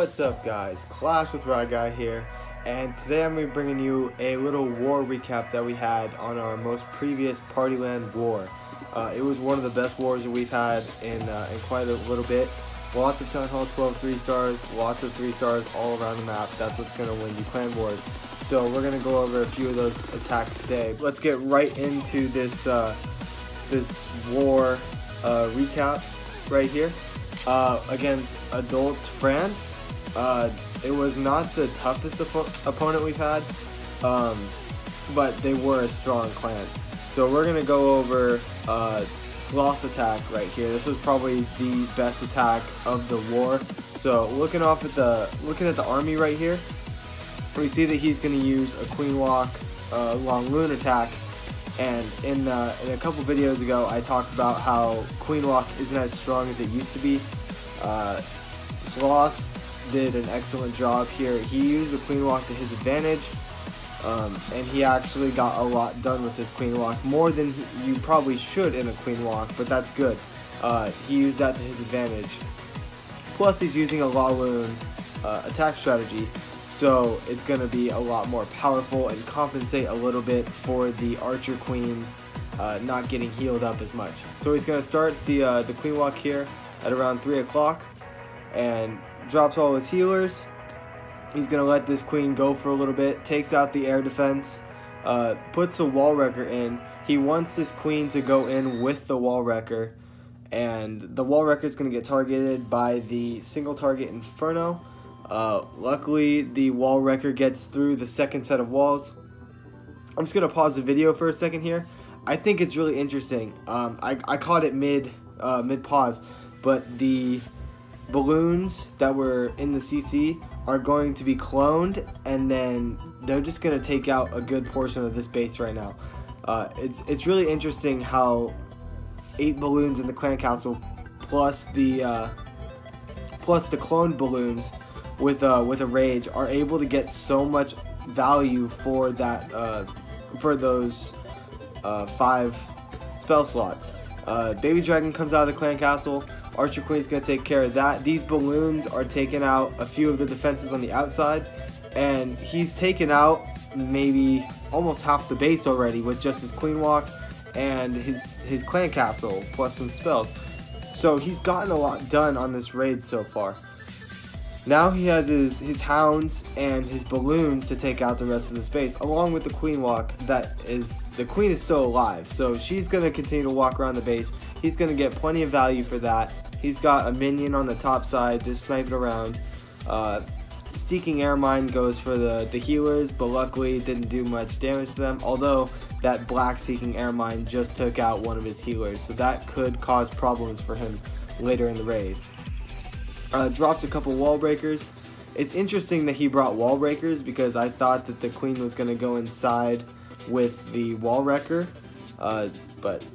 What's up, guys? Clash with Ryguy here, and today I'm going to be bringing you a little war recap that we had on our most previous PartyLand war. It was one of the best wars that we've had in quite a little bit. Lots of Town Hall 12 3-stars, lots of 3-stars all around the map. That's what's going to win you clan wars. So we're going to go over a few of those attacks today. Let's get right into this war recap right here. Against Adults France. It was not the toughest opponent we've had, but they were a strong clan. So we're gonna go over Sloth's attack right here. This was probably the best attack of the war. So looking at the army right here, we see that he's gonna use a Queen Walk Long Loon attack. And in a couple videos ago, I talked about how Queen Walk isn't as strong as it used to be. Sloth did an excellent job here. He used the Queen Walk to his advantage, and he actually got a lot done with his Queen Walk, more than you probably should in a Queen Walk, but that's good. He used that to his advantage. Plus, he's using a La Lune attack strategy, so it's going to be a lot more powerful and compensate a little bit for the Archer Queen not getting healed up as much. So he's going to start the Queen Walk here at around 3 o'clock and drops all his healers. He's going to let this Queen go for a little bit, takes out the air defense, puts a wall wrecker in. He wants this Queen to go in with the wall wrecker, and the wall wrecker is going to get targeted by the single target Inferno. Luckily, the wall wrecker gets through the second set of walls. I'm just going to pause the video for a second here. I think it's really interesting. I caught it mid pause, but the balloons that were in the CC are going to be cloned, and then they're just going to take out a good portion of this base right now. It's really interesting how 8 balloons in the clan castle plus the cloned balloons with a rage are able to get so much value for that for those 5 spell slots. Baby Dragon comes out of the clan castle. Archer Queen's gonna take care of that. These balloons are taking out a few of the defenses on the outside, and he's taken out maybe almost half the base already with just his Queen Walk and his clan castle plus some spells. So he's gotten a lot done on this raid so far. Now he has his hounds and his balloons to take out the rest of the space, along with the Queen Walk. The Queen is still alive, so she's going to continue to walk around the base. He's going to get plenty of value for that. He's got a minion on the top side just sniping around. Seeking Air Mine goes for the healers, but luckily it didn't do much damage to them, although that black Seeking Air Mine just took out one of his healers, so that could cause problems for him later in the raid. Drops a couple wall breakers. It's interesting that he brought wall breakers because I thought that the Queen was going to go inside with the wall wrecker, but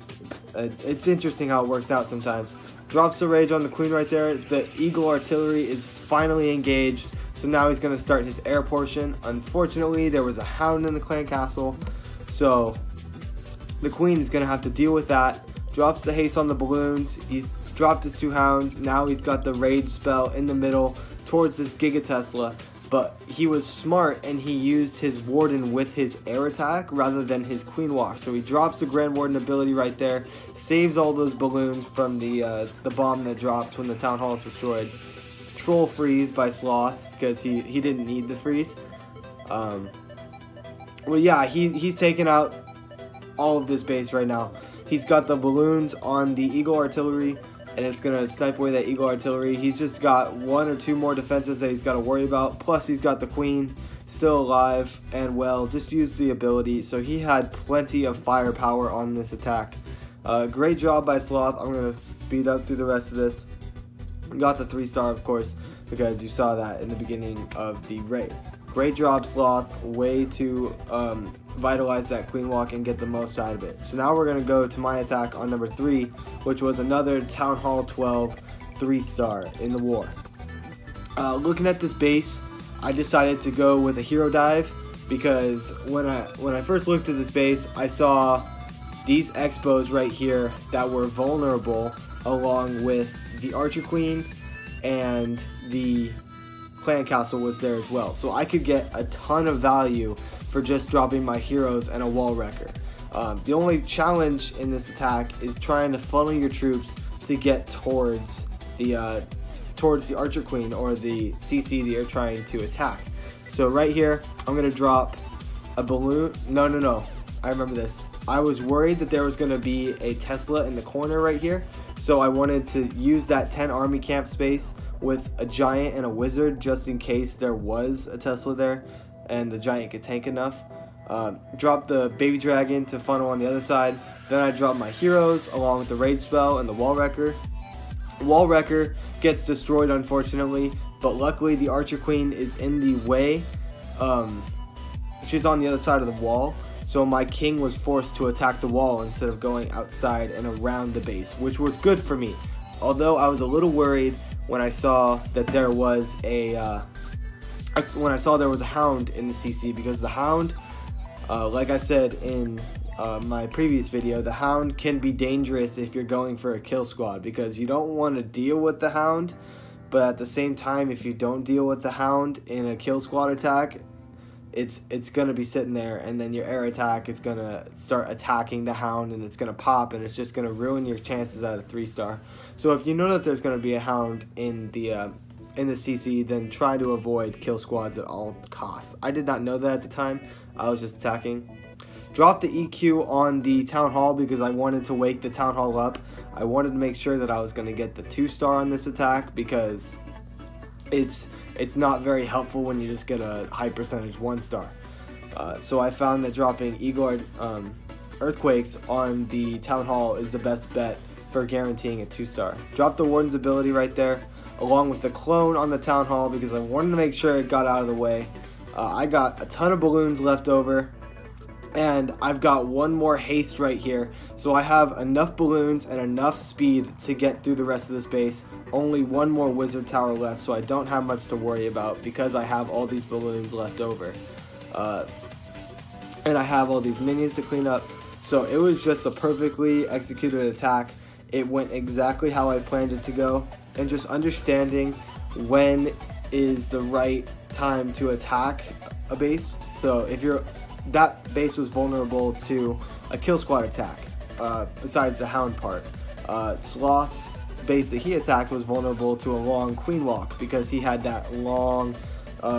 it's interesting how it works out sometimes. Drops a rage on the Queen right there. The Eagle Artillery is finally engaged, so now he's going to start his air portion. Unfortunately, there was a hound in the clan castle, so the Queen is going to have to deal with that. Drops the haste on the balloons. He's dropped his 2 hounds. Now he's got the rage spell in the middle towards this Giga Tesla, but he was smart and he used his Warden with his air attack rather than his Queen Walk. So he drops the Grand Warden ability right there, saves all those balloons from the bomb that drops when the Town Hall is destroyed. Troll freeze by Sloth because he didn't need the freeze. Well, yeah, he's taking out all of this base right now. He's got the balloons on the Eagle Artillery, and it's going to snipe away that Eagle Artillery. He's just got 1 or 2 more defenses that he's got to worry about. Plus, he's got the Queen still alive and well. Just used the ability, so he had plenty of firepower on this attack. Great job by Sloth. I'm going to speed up through the rest of this. Got the 3-star, of course, because you saw that in the beginning of the raid. Great job, Sloth. Way to vitalize that Queen Walk and get the most out of it. So now we're going to go to my attack on number 3, which was another Town Hall 12 3-star in the war. Looking at this base, I decided to go with a hero dive because when I first looked at this base, I saw these Expos right here that were vulnerable along with the Archer Queen and the clan castle was there as well. So I could get a ton of value for just dropping my heroes and a wall wrecker. The only challenge in this attack is trying to funnel your troops to get towards the Archer Queen or the CC that you're trying to attack. So right here, I'm going to drop a balloon. No. I remember this. I was worried that there was going to be a Tesla in the corner right here. So I wanted to use that 10 army camp space with a giant and a wizard just in case there was a Tesla there and the giant could tank enough. Drop the baby dragon to funnel on the other side. Then I drop my heroes along with the rage spell and the wall wrecker. Wall wrecker gets destroyed unfortunately, but luckily the Archer Queen is in the way. She's on the other side of the wall, so my king was forced to attack the wall instead of going outside and around the base, which was good for me. Although I was a little worried when I saw that there was a hound in the CC, because the hound, like I said in my previous video, the hound can be dangerous if you're going for a kill squad, because you don't want to deal with the hound, but at the same time, if you don't deal with the hound in a kill squad attack, it's going to be sitting there, and then your air attack is going to start attacking the hound, and it's going to pop, and it's just going to ruin your chances at a 3-star. So if you know that there's going to be a hound in the CC, then try to avoid kill squads at all costs. I did not know that at the time. I was just attacking. Dropped the EQ on the town hall because I wanted to wake the town hall up. I wanted to make sure that I was going to get the 2-star on this attack, because it's not very helpful when you just get a high percentage 1-star. So I found that dropping Eagle Earthquakes on the town hall is the best bet for guaranteeing a 2-star. Drop the Warden's ability right there, along with the clone on the town hall, because I wanted to make sure it got out of the way. I got a ton of balloons left over, and I've got one more haste right here, so I have enough balloons and enough speed to get through the rest of this base. Only one more wizard tower left, so I don't have much to worry about because I have all these balloons left over, and I have all these minions to clean up. So it was just a perfectly executed attack. It went exactly how I planned it to go, and just understanding when is the right time to attack a base. So if that base was vulnerable to a kill squad attack, besides the hound part. Sloth's base that he attacked was vulnerable to a long queen walk because he had that long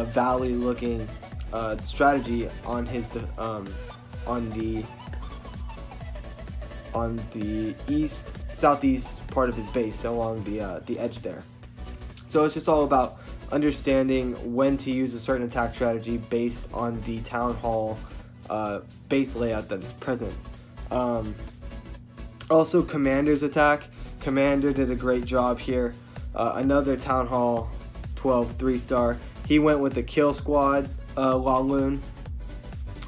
valley looking strategy on his on the southeast part of his base along the edge there. So it's just all about understanding when to use a certain attack strategy based on the town hall base layout that is present. Also, Commander's attack. Commander did a great job here. Another Town Hall 12 3-star. He went with the Kill Squad Laloon.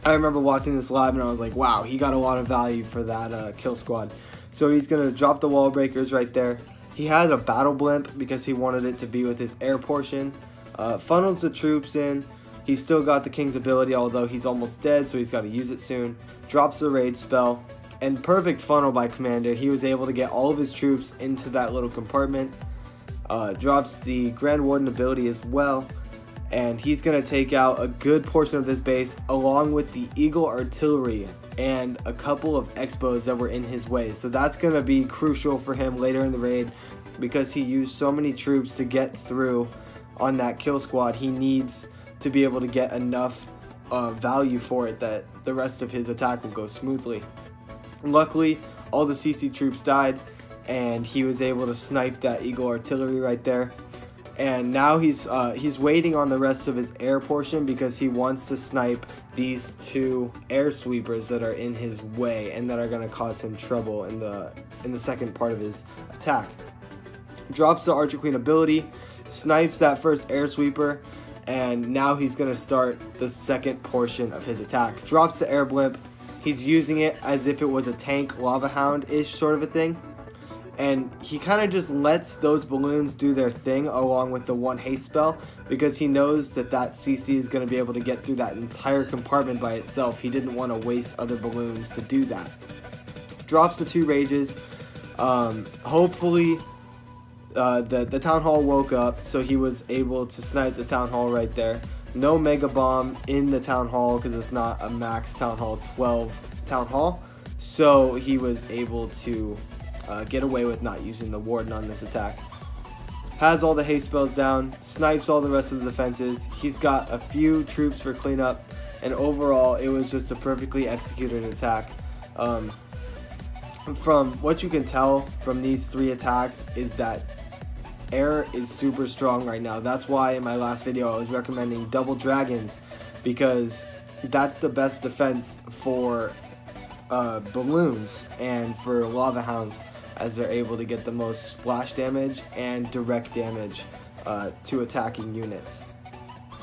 I remember watching this live and I was like, wow, he got a lot of value for that Kill Squad. So he's going to drop the wall breakers right there. He has a battle blimp because he wanted it to be with his air portion. Funnels the troops in. He's still got the King's ability, although he's almost dead, so he's got to use it soon. Drops the rage spell. And perfect funnel by Commander. He was able to get all of his troops into that little compartment. Drops the Grand Warden ability as well. And he's going to take out a good portion of this base along with the Eagle Artillery and a couple of Expos that were in his way. So that's going to be crucial for him later in the raid because he used so many troops to get through on that kill squad. He needs to be able to get enough value for it that the rest of his attack will go smoothly. Luckily, all the CC troops died, and he was able to snipe that Eagle Artillery right there. And now he's waiting on the rest of his air portion because he wants to snipe these 2 air sweepers that are in his way and that are going to cause him trouble in the second part of his attack. Drops the Archer Queen ability, snipes that first air sweeper, and now he's going to start the second portion of his attack. Drops the air blimp. He's using it as if it was a tank lava hound-ish sort of a thing. And he kind of just lets those balloons do their thing along with the 1 haste spell because he knows that that CC is going to be able to get through that entire compartment by itself. He didn't want to waste other balloons to do that. Drops the 2 rages. Hopefully the town hall woke up, so he was able to snipe the town hall right there. No mega bomb in the town hall because it's not a max town hall 12 town hall, so he was able to get away with not using the warden on this attack. Has all the haste spells down, snipes all the rest of the defenses. He's got a few troops for cleanup, and overall it was just a perfectly executed attack. From what you can tell from these 3 attacks is that air is super strong right now. That's why in my last video I was recommending double dragons, because that's the best defense for balloons and for lava hounds, as they're able to get the most splash damage and direct damage to attacking units.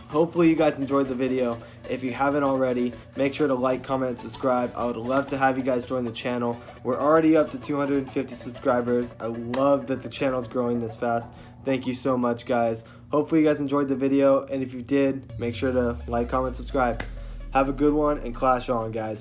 Hopefully you guys enjoyed the video. If you haven't already, make sure to like, comment, and subscribe. I would love to have you guys join the channel. We're already up to 250 subscribers. I love that the channel's growing this fast. Thank you so much, guys. Hopefully you guys enjoyed the video, and if you did, make sure to like, comment, subscribe. Have a good one, and clash on, guys.